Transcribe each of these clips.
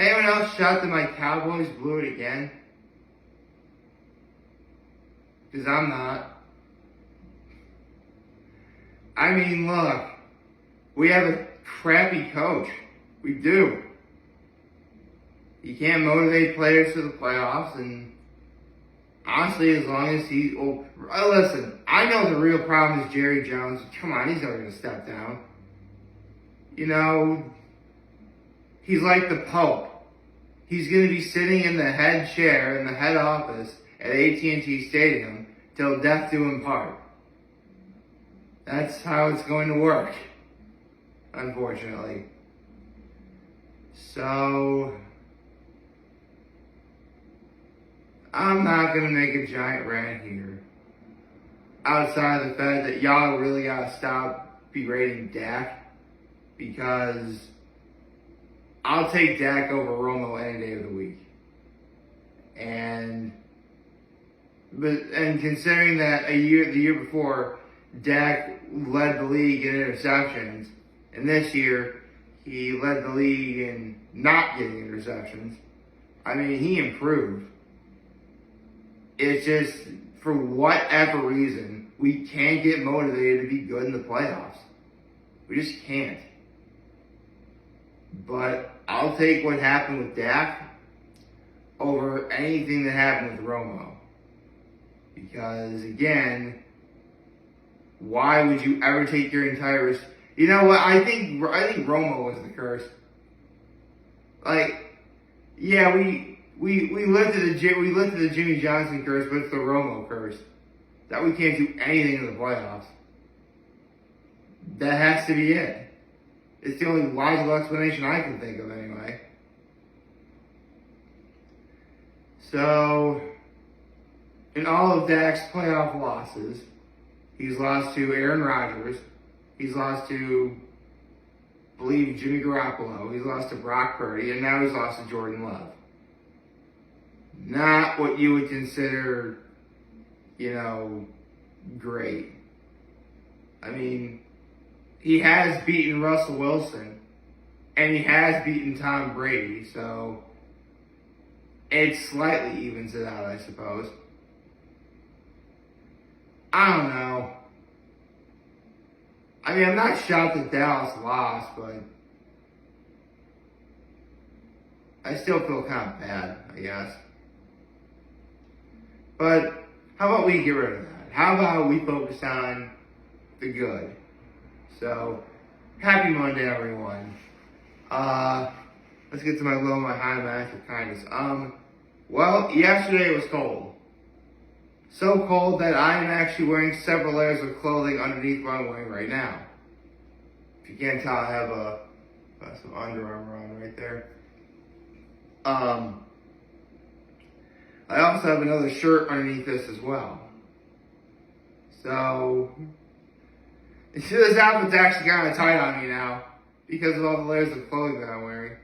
anyone else shocked that my Cowboys blew it again? Because I'm not. I mean, look, we have a crappy coach. We do. You can't motivate players to the playoffs, and honestly, as long as listen, I know the real problem is Jerry Jones. Come on, he's never going to step down. You know, he's like the Pope. He's going to be sitting in the head chair in the head office at AT&T Stadium till death do him part. That's how it's going to work, unfortunately. So, I'm not going to make a giant rant here. Outside of the fact that y'all really got to stop berating Dak, because I'll take Dak over Romo any day of the week. And considering that the year before, Dak led the league in interceptions, and this year he led the league in not getting interceptions. I mean, he improved. It's just, for whatever reason, we can't get motivated to be good in the playoffs. We just can't. But I'll take what happened with Dak over anything that happened with Romo. Because, again, why would you ever take your entire... You know what? I think Romo was the curse. Like, yeah, we lifted the Jimmy Johnson curse, but it's the Romo curse. That we can't do anything in the playoffs. That has to be it. It's the only logical explanation I can think of, anyway. So, in all of Dak's playoff losses, he's lost to Aaron Rodgers. He's lost to, I believe, Jimmy Garoppolo. He's lost to Brock Purdy. And now he's lost to Jordan Love. Not what you would consider, great. I mean, he has beaten Russell Wilson. And he has beaten Tom Brady. So, it slightly evens it out, I suppose. I don't know. I mean, I'm not shocked that Dallas lost, but I still feel kind of bad, I guess. But how about we get rid of that? How about we focus on the good? So, happy Monday, everyone. Let's get to my low, my high, my act of kindness. Well, yesterday it was cold. So cold that I am actually wearing several layers of clothing underneath what I'm wearing right now. If you can't tell, I have some Under Armour on right there. I also have another shirt underneath this as well. So, this outfit's actually kind of tight on me now because of all the layers of clothing that I'm wearing.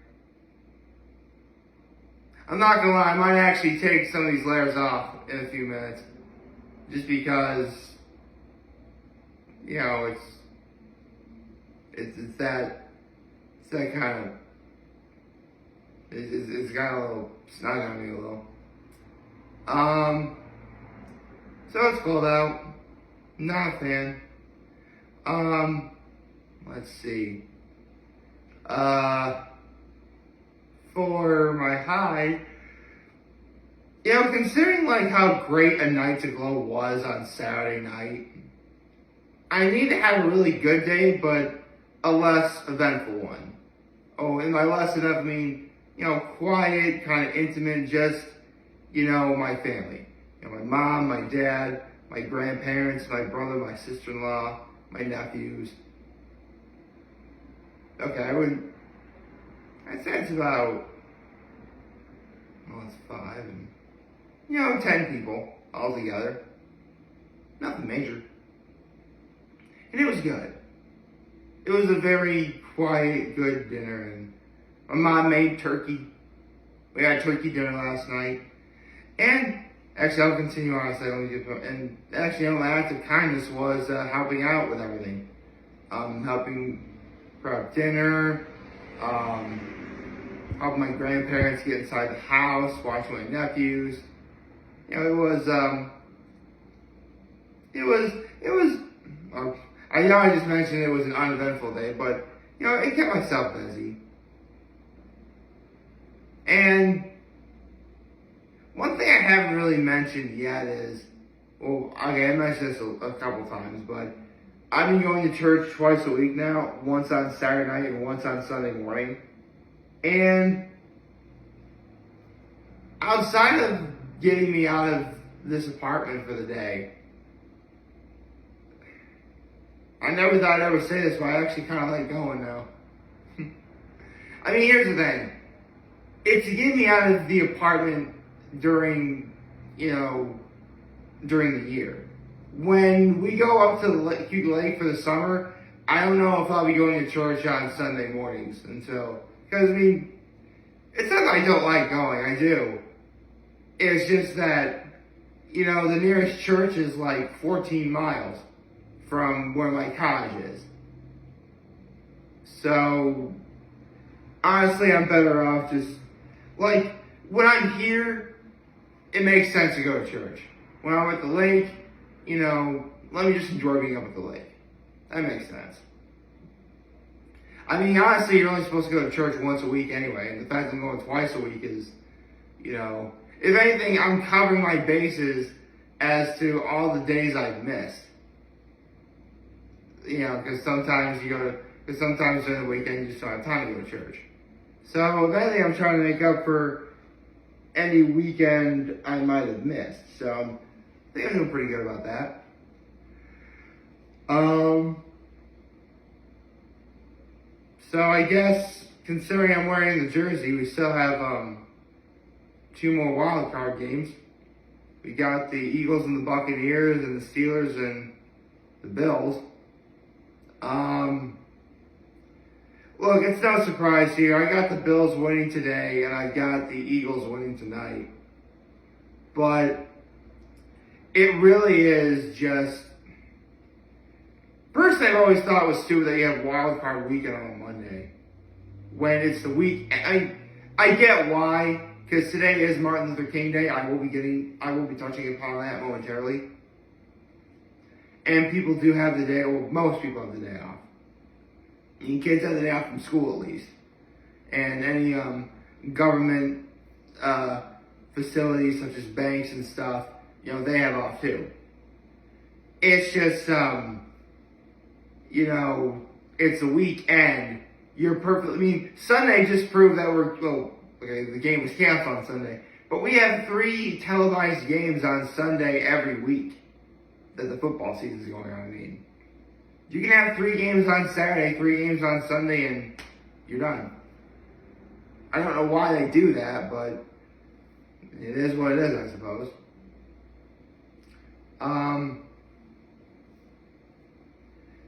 I'm not gonna lie, I might actually take some of these layers off in a few minutes. Just because, it's that kind of, it's got a little snug on me a little. So it's cold out. Not a fan. Let's see. For my high, considering how great A Night to Glow was on Saturday night, I need to have a really good day, but a less eventful one. Oh, and by less eventful, I mean, quiet, kind of intimate, just, my family. My mom, my dad, my grandparents, my brother, my sister-in-law, my nephews. Okay, I'd say it's about, it's 5 and, 10 people all together. Nothing major. And it was good. It was a very quiet, good dinner, and my mom made turkey. We had turkey dinner last night. And, actually, I'll continue on. My act of kindness was helping out with everything. Helping prep dinner, helping my grandparents get inside the house, watching my nephews. You know, I know I just mentioned it was an uneventful day, but, you know, it kept myself busy. And one thing I haven't really mentioned yet is, well, okay, I mentioned this a couple times, but I've been going to church twice a week now, once on Saturday night and once on Sunday morning. And outside of getting me out of this apartment for the day, I never thought I'd ever say this, but I actually kind of like going now. I mean, here's the thing. It's to get me out of the apartment during the year. When we go up to the Cute Lake for the summer, I don't know if I'll be going to church on Sunday mornings because I mean, it's not that I don't like going, I do. It's just that, you know, the nearest church is like 14 miles from where my college is. So, honestly, I'm better off just, like, when I'm here, it makes sense to go to church. When I'm at the lake, you know, let me just enjoy being up at the lake. That makes sense. I mean, honestly, you're only supposed to go to church once a week anyway, and the fact that I'm going twice a week is, you know, if anything, I'm covering my bases as to all the days I've missed. You know, because sometimes during the weekend you just don't have time to go to church. So, if anything, I'm trying to make up for any weekend I might have missed. So, I think I'm doing pretty good about that. So I guess, considering I'm wearing the jersey, we still have 2 more wild card games. We got the Eagles and the Buccaneers and the Steelers and the Bills. Look, it's no surprise here. I got the Bills winning today, and I got the Eagles winning tonight. But it really is just... First, I've always thought it was stupid that you have wild card weekend on a Monday. When it's the week... I get why, because today is Martin Luther King Day. I will be touching upon that momentarily. And people do have the day, well, most people have the day off. I mean, kids have the day off from school at least. And any government facilities such as banks and stuff, you know, they have off too. It's just, you know, it's a weekend. I mean, Sunday just proved that the game was canceled on Sunday. But we have 3 televised games on Sunday every week that the football season is going on. I mean, you can have 3 games on Saturday, 3 games on Sunday, and you're done. I don't know why they do that, but it is what it is, I suppose.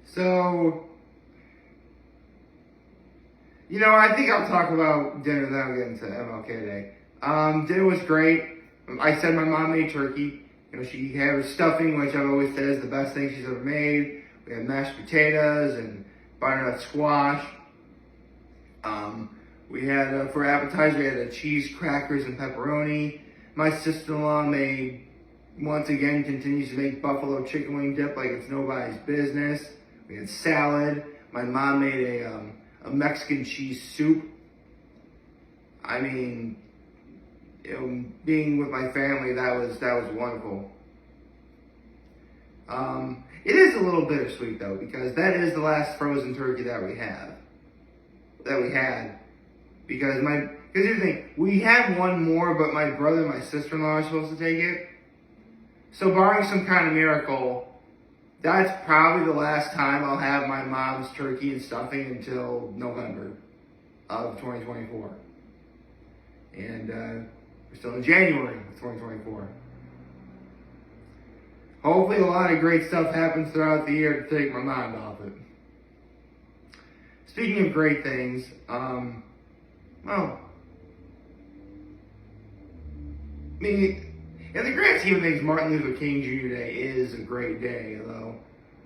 So, you know, I think I'll talk about dinner, then I'll get into MLK Day. Dinner was great. I said my mom made turkey. You know, she had her stuffing, which I've always said is the best thing she's ever made. We had mashed potatoes and butternut squash. We had, for appetizer, we had cheese, crackers, and pepperoni. My sister-in-law once again, continues to make buffalo chicken wing dip like it's nobody's business. We had salad. My mom made a Mexican cheese soup. I mean, being with my family, that was wonderful. It is a little bittersweet though, because that is the last frozen turkey that we had. Because here's the thing, we have one more, but my brother and my sister-in-law are supposed to take it. So barring some kind of miracle, that's probably the last time I'll have my mom's turkey and stuffing until November of 2024. And we're still in January of 2024. Hopefully a lot of great stuff happens throughout the year to take my mind off it. Speaking of great things, well, I mean, in the grand scheme of things, Martin Luther King Jr. Day is a great day, although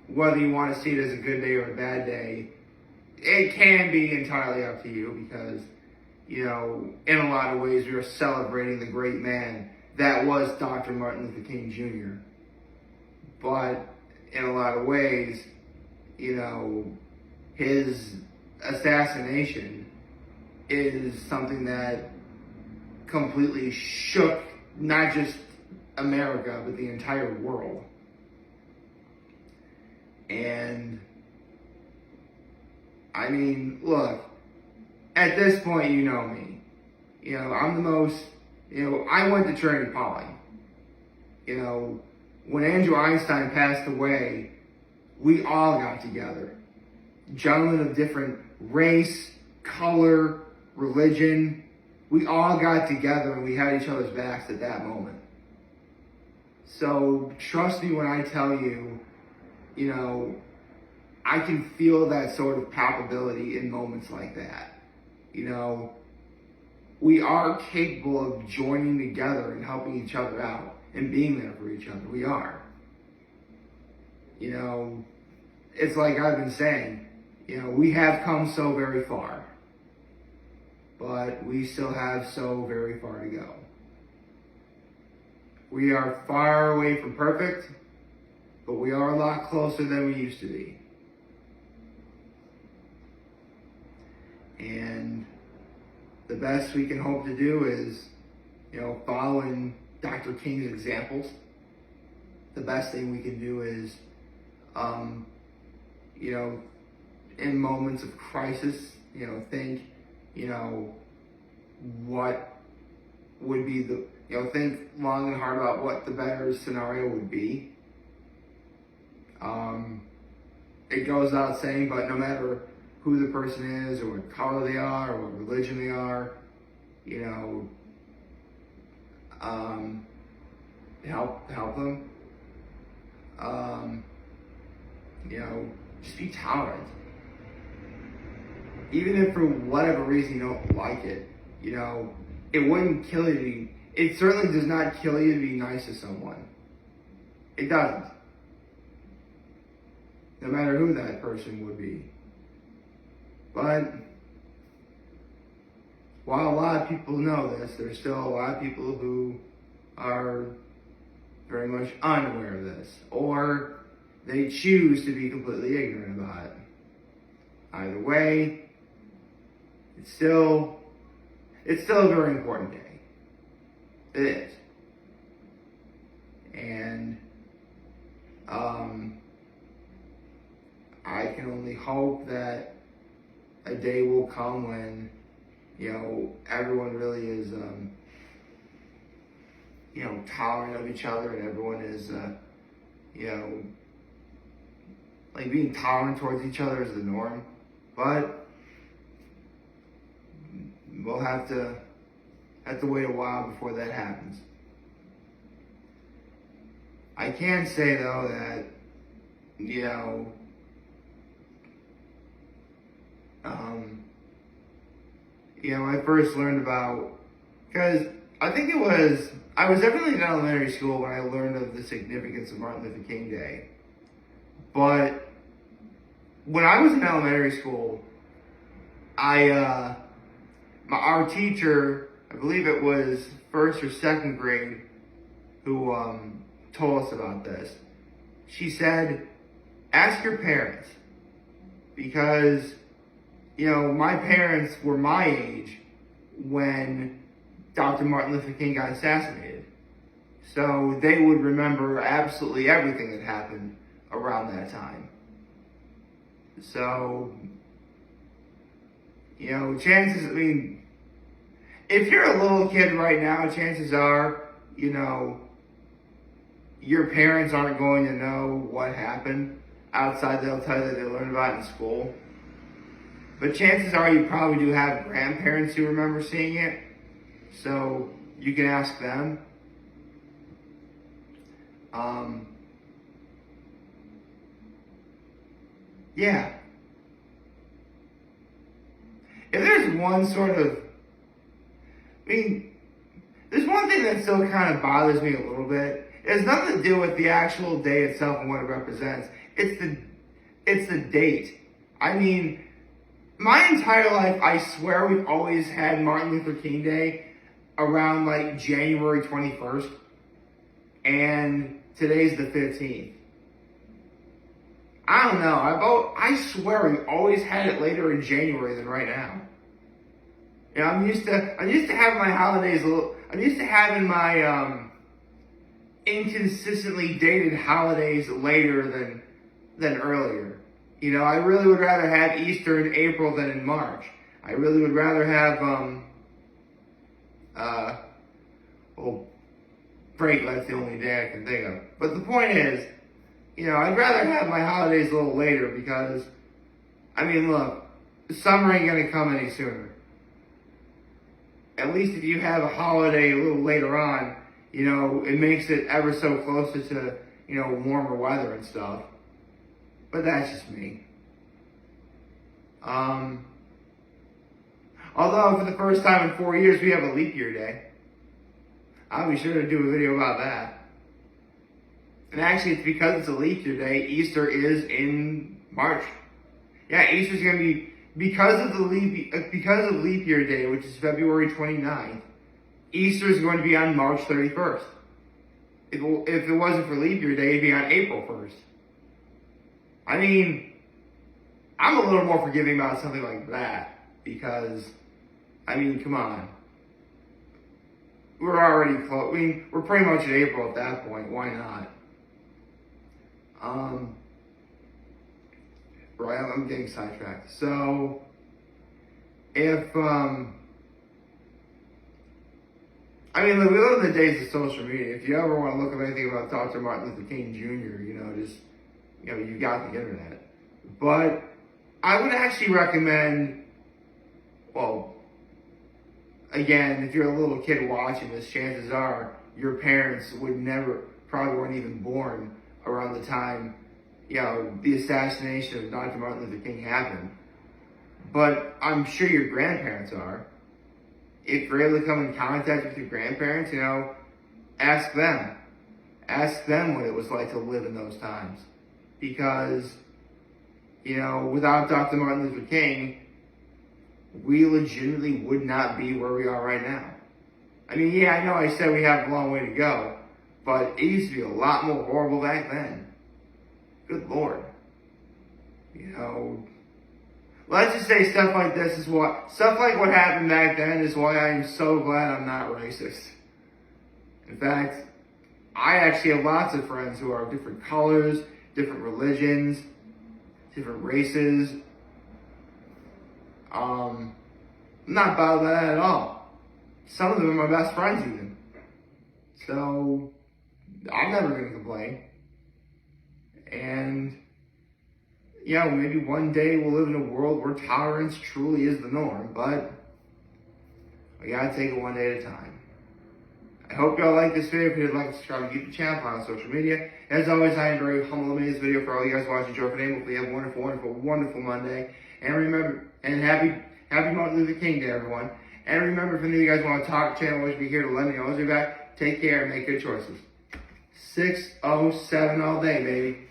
whether you want to see it as a good day or a bad day, it can be entirely up to you, because in a lot of ways, we are celebrating the great man that was Dr. Martin Luther King Jr. But in a lot of ways, his assassination is something that completely shook not just America, but the entire world. And I mean, look, at this point, you know me. I'm the most, I went to Trinity Poly. When Andrew Einstein passed away, we all got together. Gentlemen of different race, color, religion, we all got together and we had each other's backs at that moment. So trust me when I tell you, I can feel that sort of palpability in moments like that. We are capable of joining together and helping each other out and being there for each other. We are. It's like I've been saying, we have come so very far, but we still have so very far to go. We are far away from perfect, but we are a lot closer than we used to be. And the best we can hope to do is, following Dr. King's examples. The best thing we can do is, in moments of crisis, think, what would be the, think long and hard about what the better scenario would be. It goes without saying, but no matter who the person is, or what color they are, or what religion they are, help them. Just be tolerant. Even if for whatever reason you don't like it, it wouldn't kill you to be, it certainly does not kill you to be nice to someone. It doesn't. No matter who that person would be. But while a lot of people know this, there's still a lot of people who are very much unaware of this, or they choose to be completely ignorant about it. Either way, it's still a very important day. It is. And I can only hope that a day will come when, everyone really is, tolerant of each other, and everyone is, like being tolerant towards each other is the norm. But we'll have to wait a while before that happens. I can say though that, I first learned about, because I was definitely in elementary school when I learned of the significance of Martin Luther King Day. But when I was in elementary school, our teacher, I believe it was first or second grade, who told us about this. She said, ask your parents, because my parents were my age when Dr. Martin Luther King got assassinated. So they would remember absolutely everything that happened around that time. So, chances, if you're a little kid right now, chances are, your parents aren't going to know what happened outside. They'll tell you that they learned about it in school. But chances are you probably do have grandparents who remember seeing it. So you can ask them. Yeah. If there's one sort of, there's one thing that still kind of bothers me a little bit. It has nothing to do with the actual day itself and what it represents. It's the date. My entire life, I swear we've always had Martin Luther King Day around like January 21st. And today's the 15th. I don't know. I swear we always had it later in January than right now. You know, I'm used to having my holidays I'm used to having my inconsistently dated holidays later than earlier. You know, I really would rather have Easter in April than in March. I really would rather have break, that's the only day I can think of. But the point is, you know, I'd rather have my holidays a little later because, I mean, look, summer ain't gonna come any sooner. At least if you have a holiday a little later on, you know, it makes it ever so closer to, you know, warmer weather and stuff. But that's just me. Although for the first time in 4 years we have a leap year day. I'll be sure to do a video about that. And actually, it's because it's a leap year day. Easter is in March. Yeah, Easter's gonna be because of leap year day, which is February 29th. Easter is going to be on March 31st. If it wasn't for leap year day, it'd be on April 1st. I mean, I'm a little more forgiving about something like that because, I mean, come on. We're already close. I mean, we're pretty much in April at that point. Why not? Right, I'm getting sidetracked. So, if, I mean, we live in the days of social media. If you ever want to look up anything about Dr. Martin Luther King Jr., you know, just, you know, you got the internet. But I would actually recommend, well, again, if you're a little kid watching this, chances are your parents probably weren't even born around the time, you know, the assassination of Dr. Martin Luther King happened. But I'm sure your grandparents are. If you're able to come in contact with your grandparents, you know, ask them. Ask them what it was like to live in those times. Because, you know, without Dr. Martin Luther King, we legitimately would not be where we are right now. I mean, yeah, I know I said we have a long way to go, but it used to be a lot more horrible back then. Good Lord. You know, let's just say stuff like what happened back then is why I am so glad I'm not racist. In fact, I actually have lots of friends who are of different colors, different religions, different races. I'm not bothered by that at all. Some of them are my best friends even. So, I'm never going to complain. And, you know, maybe one day we'll live in a world where tolerance truly is the norm, but we gotta take it one day at a time. I hope y'all like this video. If you'd like to subscribe and keep the channel on social media. As always, I am very humble to make this video for all you guys watching. Joe for name. Hopefully you have a wonderful, wonderful, wonderful Monday. And remember, and happy Martin Luther King Day, everyone. And remember, if any of you guys want to talk, the channel will always be here to let me always be back. Take care and make good choices. 607 all day, baby.